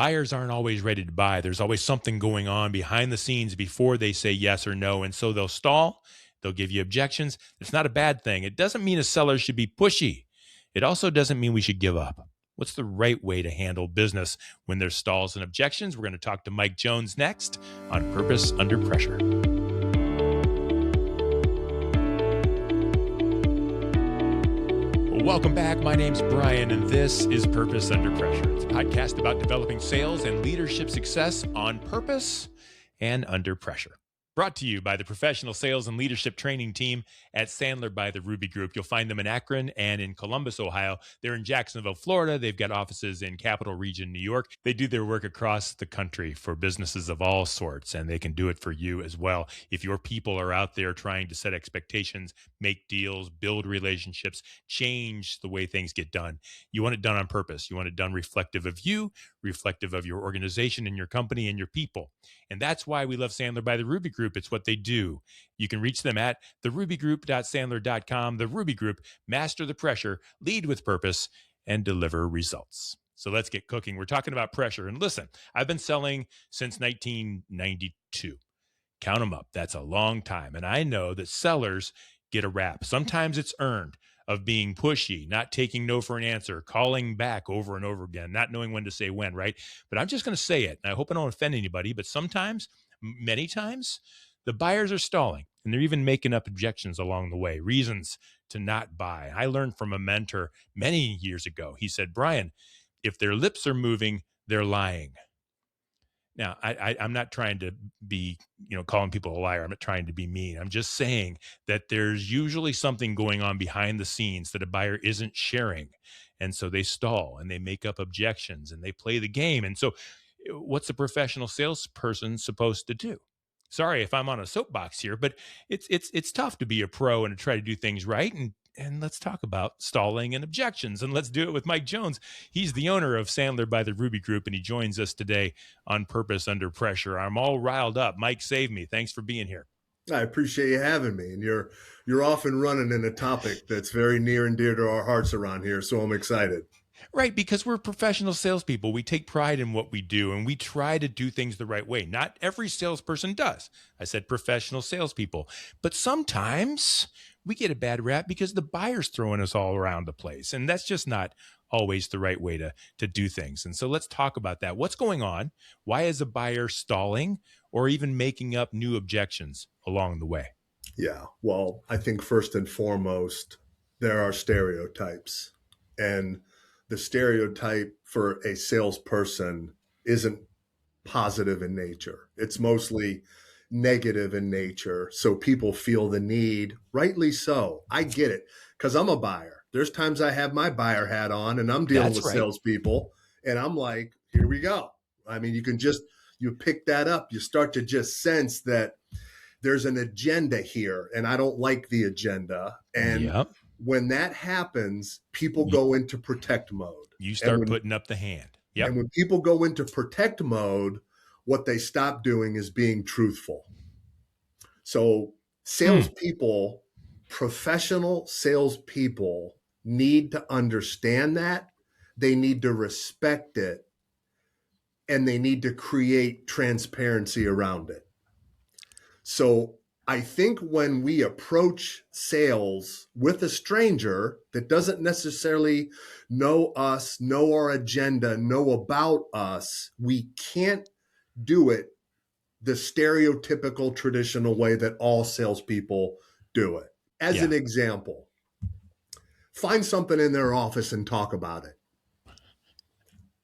buyers aren't always ready to buy. There's always something going on behind the scenes before they say yes or no. And so they'll stall, they'll give you objections. It's not a bad thing. It doesn't mean a seller should be pushy. It also doesn't mean we should give up. What's the right way to handle business when there's stalls and objections? We're going to talk to Mike Jones next on Purpose Under Pressure. Welcome back. My name's Brian, and this is Purpose Under Pressure. It's a podcast about developing sales and leadership success on purpose and under pressure. Brought to you by the professional sales and leadership training team at Sandler by the Ruby Group. You'll find them in Akron and in Columbus, Ohio. They're in Jacksonville, Florida. They've got offices in Capital Region, New York. They do their work across the country for businesses of all sorts, and they can do it for you as well. If your people are out there trying to set expectations, make deals, build relationships, change the way things get done, you want it done on purpose. You want it done reflective of you, reflective of your organization and your company and your people. And that's why we love Sandler by the Ruby Group. It's what they do. You can reach them at therubygroup.sandler.com. The Ruby Group, master the pressure, lead with purpose, and deliver results. So let's get cooking. We're talking about pressure. And listen, I've been selling since 1992. Count them up. That's a long time. And I know that sellers get a rap. Sometimes it's earned, of being pushy, not taking no for an answer, calling back over and over again, not knowing when to say when, right? But I'm just going to say it. And I hope I don't offend anybody, but sometimes, many times, the buyers are stalling and they're even making up objections along the way, reasons to not buy. I learned from a mentor many years ago. He said, Brian, if their lips are moving, they're lying. Now, I'm not trying to be, calling people a liar. I'm not trying to be mean. I'm just saying that there's usually something going on behind the scenes that a buyer isn't sharing. And so they stall and they make up objections and they play the game. And so what's a professional salesperson supposed to do? Sorry if I'm on a soapbox here, but it's tough to be a pro and to try to do things right. And let's talk about stalling and objections. And let's do it with Mike Jones. He's the owner of Sandler by the Ruby Group, and he joins us today on Purpose Under Pressure. I'm all riled up. Mike, save me. Thanks for being here. I appreciate you having me. And you're off and running in a topic that's very near and dear to our hearts around here, so I'm excited. Right, because we're professional salespeople. We take pride in what we do, and we try to do things the right way. Not every salesperson does. I said professional salespeople. But sometimes we get a bad rap because the buyer's throwing us all around the place, and that's just not always the right way to do things. And so let's talk about that. What's going on? Why is a buyer stalling or even making up new objections along the way? Yeah, well, I think first and foremost, there are stereotypes. And the stereotype for a salesperson isn't positive in nature. It's mostly negative in nature. So people feel the need, rightly so. I get it, because I'm a buyer. There's times I have my buyer hat on and I'm dealing with salespeople, and I'm like, here we go. I mean, you pick that up. You start to just sense that there's an agenda here, and I don't like the agenda. And when that happens, people go into protect mode. You start putting up the hand. Yep. And when people go into protect mode, what they stop doing is being truthful. So salespeople, professional salespeople, need to understand that. They need to respect it, and they need to create transparency around it. So I think when we approach sales with a stranger that doesn't necessarily know us, know our agenda, know about us, we can't do it the stereotypical traditional way that all salespeople do it. As an example, find something in their office and talk about it.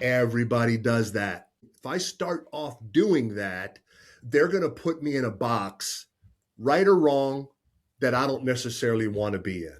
Everybody does that. If I start off doing that, they're going to put me in a box, right or wrong, that I don't necessarily want to be in.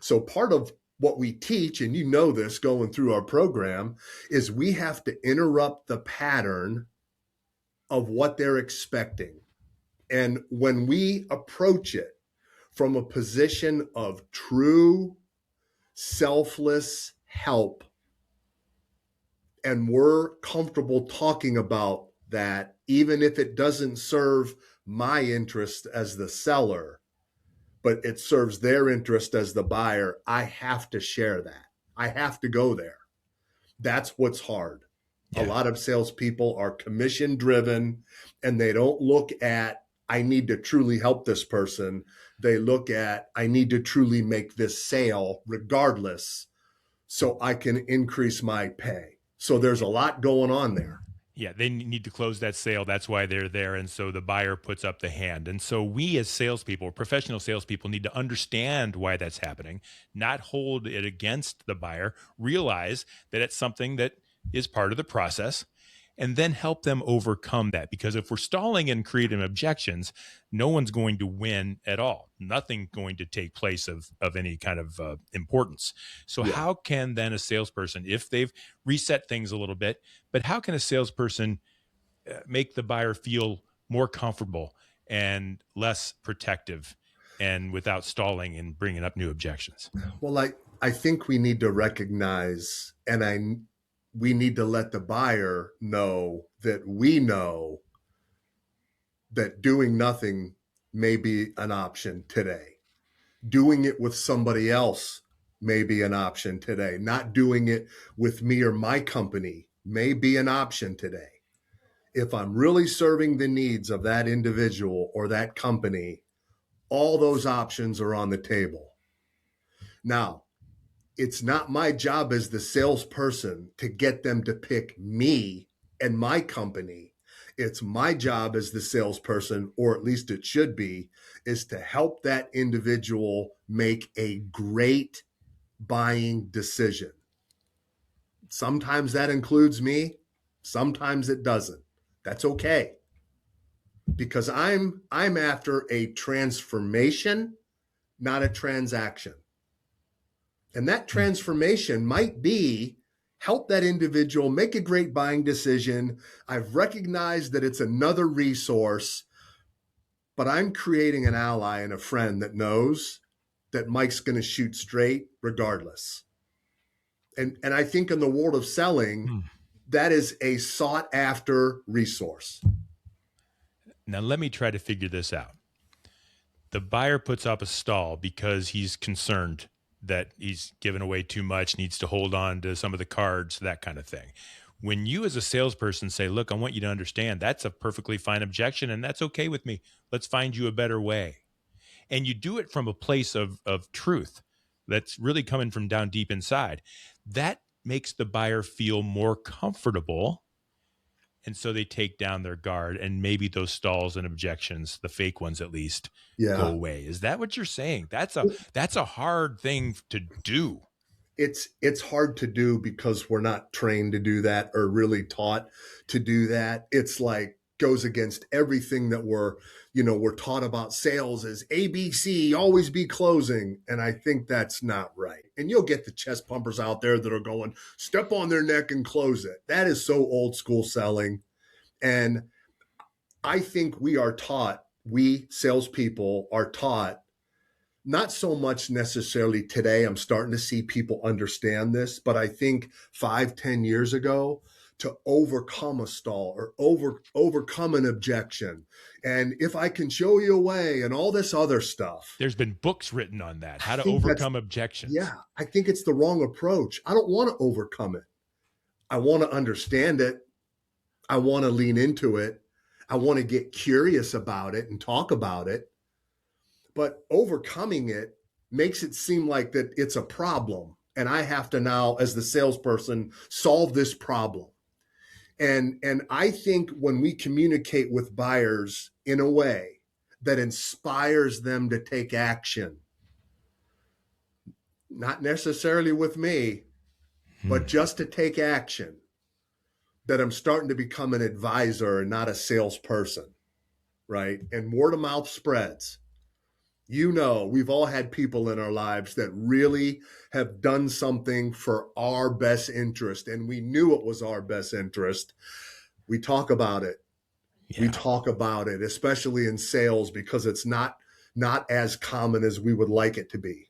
So part of what we teach, and you know this going through our program, is we have to interrupt the pattern of what they're expecting. And when we approach it from a position of true, selfless help, and we're comfortable talking about that, even if it doesn't serve my interest as the seller, but it serves their interest as the buyer, I have to share that. I have to go there. That's what's hard. A Yeah. lot of salespeople are commission driven and they don't look at, I need to truly help this person. They look at, I need to truly make this sale regardless so I can increase my pay. So there's a lot going on there. Yeah, they need to close that sale. That's why they're there. And so the buyer puts up the hand. And so we as salespeople, professional salespeople, need to understand why that's happening, not hold it against the buyer, realize that it's something that is part of the process, and then help them overcome that. Because if we're stalling and creating objections, no one's going to win at all. Nothing going to take place of any kind of importance. So Yeah. how can then a salesperson, if they've reset things a little bit, but how can a salesperson make the buyer feel more comfortable and less protective and without stalling and bringing up new objections? Well, I think we need to recognize, and we need to let the buyer know that we know that doing nothing may be an option today. Doing it with somebody else may be an option today. Not doing it with me or my company may be an option today. If I'm really serving the needs of that individual or that company, all those options are on the table. Now, it's not my job as the salesperson to get them to pick me and my company. It's my job as the salesperson, or at least it should be, is to help that individual make a great buying decision. Sometimes that includes me, sometimes it doesn't. That's okay. Because I'm after a transformation, not a transaction. And that transformation might be help that individual make a great buying decision. I've recognized that it's another resource, but I'm creating an ally and a friend that knows that Mike's going to shoot straight regardless. And I think in the world of selling, that is a sought after resource. Now, let me try to figure this out. The buyer puts up a stall because he's concerned that he's given away too much, needs to hold on to some of the cards, that kind of thing. When you as a salesperson say, look, I want you to understand that's a perfectly fine objection and that's okay with me. Let's find you a better way. And you do it from a place of truth that's really coming from down deep inside. That makes the buyer feel more comfortable. And so they take down their guard and maybe those stalls and objections, the fake ones at least, go away. Is that what you're saying? That's a hard thing to do. It's hard to do because we're not trained to do that or really taught to do that. It's like goes against everything that we're taught about sales as ABC, always be closing. And I think that's not right. And you'll get the chest pumpers out there that are going, step on their neck and close it. That is so old school selling. And I think we salespeople are taught, not so much necessarily today. I'm starting to see people understand this, but I think 5-10 years ago, to overcome a stall or overcome an objection. And if I can show you a way and all this other stuff. There's been books written on that, how to overcome objections. Yeah, I think it's the wrong approach. I don't want to overcome it. I want to understand it. I want to lean into it. I want to get curious about it and talk about it. But overcoming it makes it seem like that it's a problem. And I have to now, as the salesperson, solve this problem. And I think when we communicate with buyers in a way that inspires them to take action, not necessarily with me, but just to take action, that I'm starting to become an advisor and not a salesperson, right? And word of mouth spreads. We've all had people in our lives that really have done something for our best interest, and we knew it was our best interest. We talk about it. Yeah. We talk about it, especially in sales, because it's not as common as we would like it to be.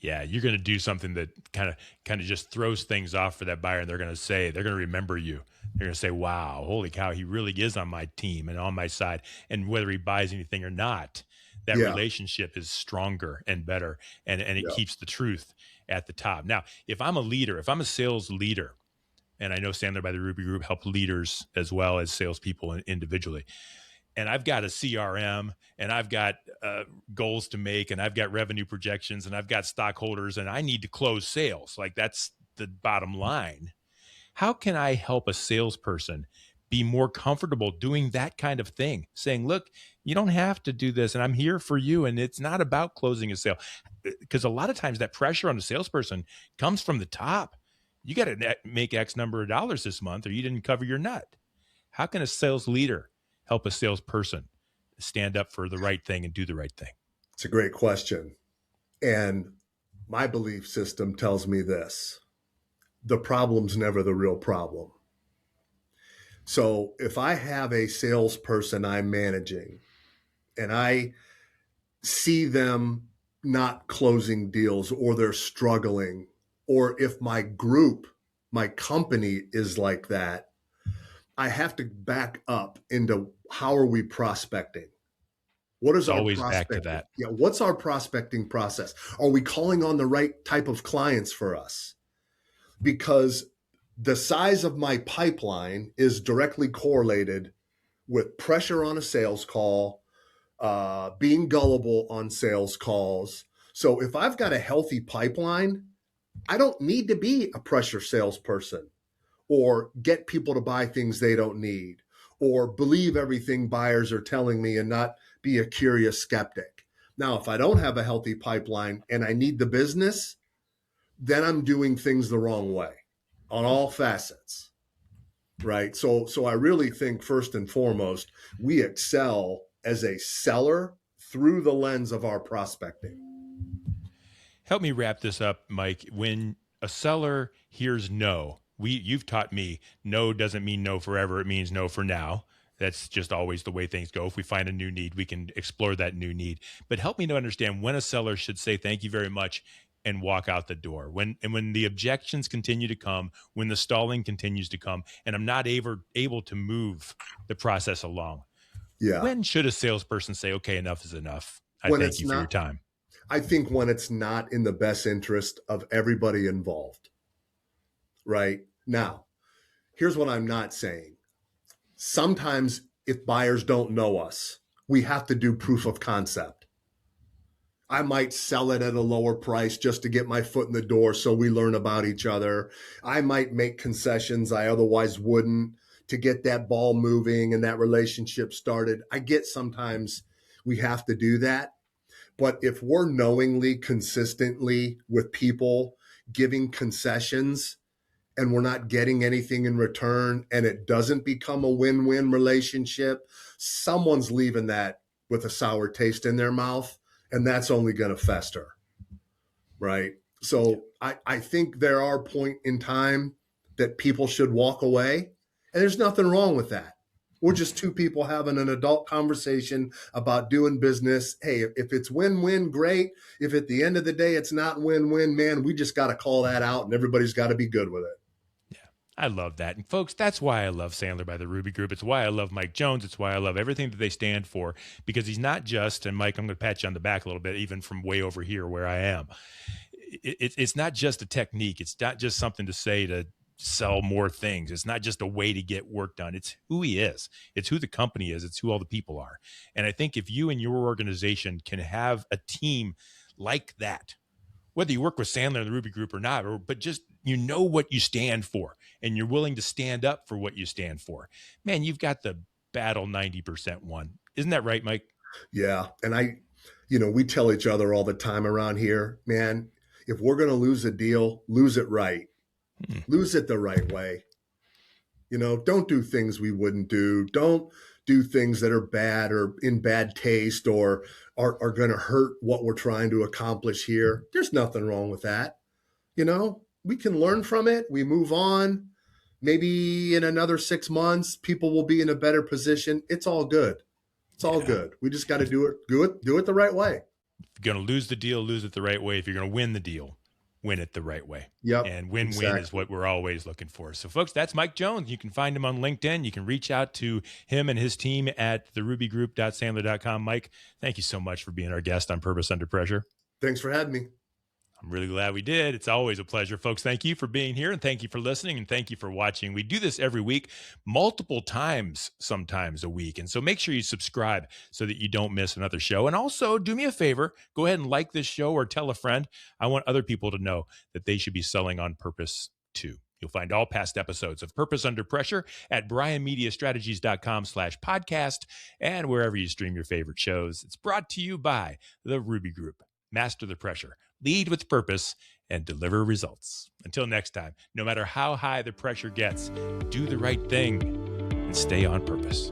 Yeah, you're going to do something that kind of just throws things off for that buyer, and they're going to remember you. They're going to say, wow, holy cow, he really is on my team and on my side. And whether he buys anything or not, that relationship is stronger and better, and it keeps the truth at the top. Now, if I'm a leader, if I'm a sales leader, And I know Sandler by the Ruby Group help leaders as well as salespeople individually. And I've got a CRM, and I've got goals to make, and I've got revenue projections, and I've got stockholders, and I need to close sales. Like, that's the bottom line. How can I help a salesperson be more comfortable doing that kind of thing? Saying, look, you don't have to do this, and I'm here for you. And it's not about closing a sale. Because a lot of times that pressure on the salesperson comes from the top. You got to make X number of dollars this month, or you didn't cover your nut. How can a sales leader help a salesperson stand up for the right thing and do the right thing? It's a great question. And my belief system tells me this: the problem's never the real problem. So if I have a salesperson I'm managing and I see them not closing deals, or they're struggling, or if my group, my company is like that, I have to back up into how are we prospecting? What is It's our always back to prospecting? that. Yeah, what's our prospecting process? Are we calling on the right type of clients for us? Because the size of my pipeline is directly correlated with pressure on a sales call, being gullible on sales calls. So if I've got a healthy pipeline, I don't need to be a pressure salesperson or get people to buy things they don't need or believe everything buyers are telling me and not be a curious skeptic. Now, if I don't have a healthy pipeline and I need the business, then I'm doing things the wrong way on all facets, right? So I really think first and foremost, we excel as a seller through the lens of our prospecting. Help me wrap this up, Mike. When a seller hears no, you've taught me no doesn't mean no forever. It means no for now. That's just always the way things go. If we find a new need, we can explore that new need. But help me to understand when a seller should say thank you very much and walk out the door. When the objections continue to come, when the stalling continues to come, and I'm not able to move the process along. Yeah. When should a salesperson say, okay, enough is enough? I When thank it's you for your time. I think when it's not in the best interest of everybody involved. Right? Now, here's what I'm not saying. Sometimes if buyers don't know us, we have to do proof of concept. I might sell it at a lower price just to get my foot in the door so we learn about each other. I might make concessions I otherwise wouldn't to get that ball moving and that relationship started. I get sometimes we have to do that. But if we're knowingly, consistently with people giving concessions and we're not getting anything in return and it doesn't become a win-win relationship, someone's leaving that with a sour taste in their mouth, and that's only going to fester, right? So I think there are points in time that people should walk away, and there's nothing wrong with that. We're just two people having an adult conversation about doing business. Hey, if it's win-win, great. If at the end of the day it's not win-win, man, we just got to call that out and everybody's got to be good with it. I love that. And folks, that's why I love Sandler by the Ruby Group. It's why I love Mike Jones. It's why I love everything that they stand for, because he's not just, and Mike, I'm going to pat you on the back a little bit, even from way over here where I am. It's not just a technique. It's not just something to say to sell more things. It's not just a way to get work done. It's who he is. It's who the company is. It's who all the people are. And I think if you and your organization can have a team like that, whether you work with Sandler and the Ruby Group or not, but just you know what you stand for and you're willing to stand up for what you stand for, man, you've got the battle 90% won. Isn't that right, Mike? Yeah. And we tell each other all the time around here, man, if we're going to lose a deal, lose it right. Lose it the right way. Don't do things we wouldn't do. Don't do things that are bad or in bad taste or are going to hurt what we're trying to accomplish here. There's nothing wrong with that. We can learn from it. We move on. Maybe in another 6 months, people will be in a better position. It's all good. It's all good. We just got to do it the right way. If you're going to lose the deal, lose it the right way. If you're going to win the deal, win it the right way. Yep. And win-win is what we're always looking for. So folks, that's Mike Jones. You can find him on LinkedIn. You can reach out to him and his team at therubygroup.sandler.com. Mike, thank you so much for being our guest on Purpose Under Pressure. Thanks for having me. I'm really glad we did. It's always a pleasure, folks. Thank you for being here, and thank you for listening, and thank you for watching. We do this every week, multiple times, sometimes a week. And so make sure you subscribe so that you don't miss another show. And also do me a favor, go ahead and like this show or tell a friend. I want other people to know that they should be selling on purpose too. You'll find all past episodes of Purpose Under Pressure at brianmediastrategies.com/podcast and wherever you stream your favorite shows. It's brought to you by the Ruby Group. Master the pressure, lead with purpose, and deliver results. Until next time, no matter how high the pressure gets, do the right thing and stay on purpose.